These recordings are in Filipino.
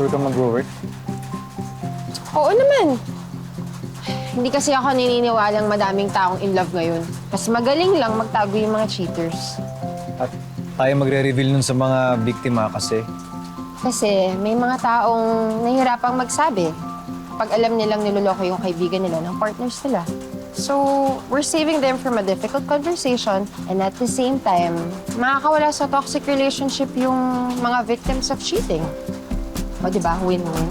Sure ka mag-work? Oo naman. Hindi kasi ako naniniwalang madaming taong in love ngayon. Mas magaling lang magtago yung mga cheaters. At tayo magre-reveal nun sa mga biktima kasi Kasi may mga taong nahihirapang magsabi pag alam nilang niloloko yung kaibigan nila ng partners nila. So, we're saving them from a difficult conversation and at the same time, makakawala sa toxic relationship yung mga victims of cheating. O, di ba? Win-win.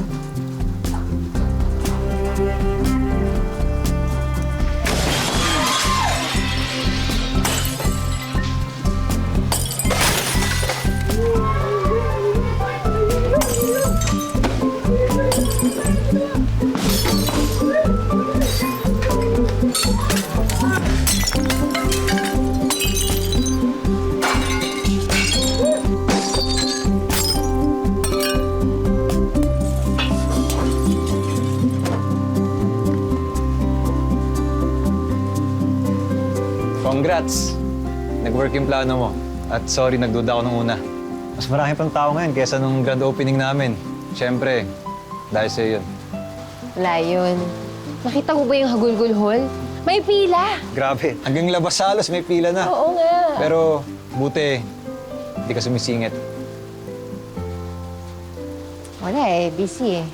congrats! Nag-work yung plano mo. At sorry, nagduda ako nung una. Mas marami pang tao ngayon kaysa nung grand opening namin. Siyempre, dahil sa'yo yun. Wala yun. Nakita mo ba yung Hagulgul Hall? May pila! Grabe, hanggang labas halos may pila na. Oo nga. Pero buti, hindi ka sumisingit. Wala eh, busy eh.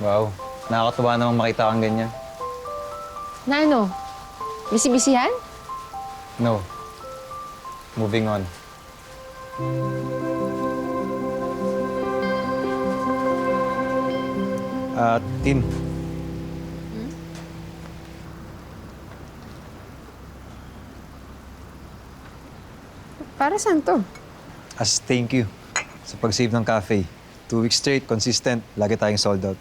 Wow, nakakatuwa namang makita kang ganyan. Na ano? Busy-busyhan? No. Moving on. Tin. Para saan to? As thank you sa pag-save ng cafe. 2 weeks straight, consistent, lagi tayong sold out.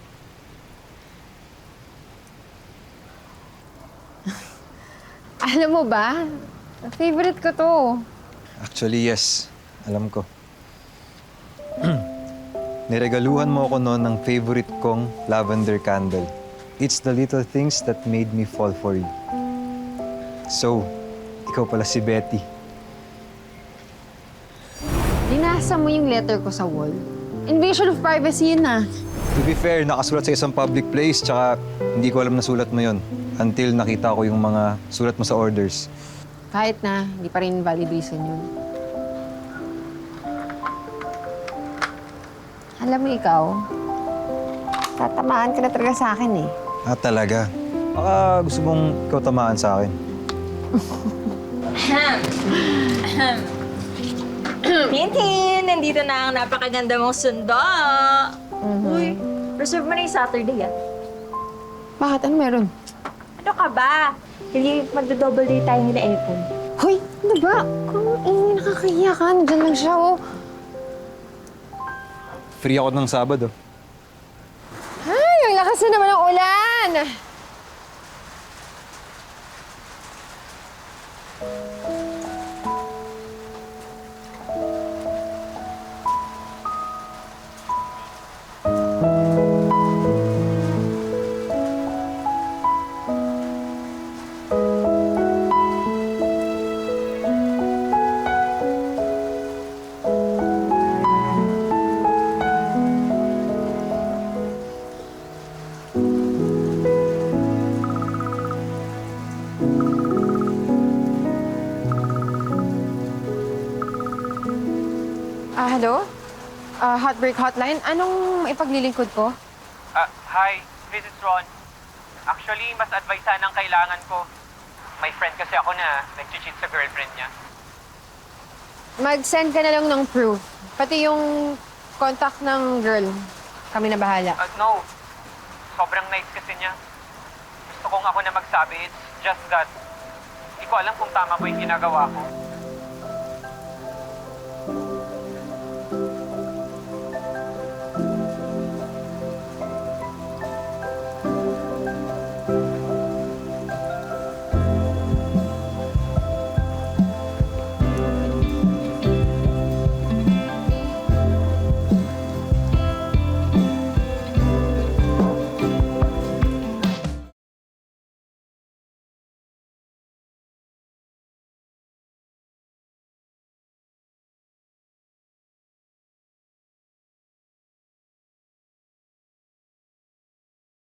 Alam mo ba? Favorite ko to. Actually, yes. Alam ko. Niregaluhan mo ako noon ng favorite kong lavender candle. It's the little things that made me fall for you. So, ikaw pala si Betty. Binasa mo yung letter ko sa wall. Invasion of privacy yun ah. To be fair, nakasulat sa isang public place, tsaka hindi ko alam na sulat mo yon until nakita ko yung mga sulat mo sa orders. Kahit na, hindi pa rin valid reason yun. Alam mo ikaw, tatamaan ka na talaga sa akin eh. Ah, talaga? Baka gusto mong ikaw tamaan sa akin. Tintin! Nandito na ang napakaganda mong sundo. Uy, reserve mo na yung Saturday, ah. Bakit? Ano meron? Ano ka ba? Hindi magdo-double day tayo nila Epon. Hoy, ano ba? Kung nakakahiya ka, nandyan lang siya oh. Free ako ng Sabado. Ay, ang lakas na naman ng ulan! Hello? Heartbreak Hotline? Anong ipaglilingkod ko? Hi, this is Ron. Actually, mas advice sana ang kailangan ko. May friend kasi ako na nag-cheat sa girlfriend niya. Mag-send ka na lang ng proof. Pati yung contact ng girl. Kami na bahala. No, sobrang nice kasi niya. Gusto kong ako na magsabi, it's just that hindi ko alam kung tama ba yung ginagawa ko.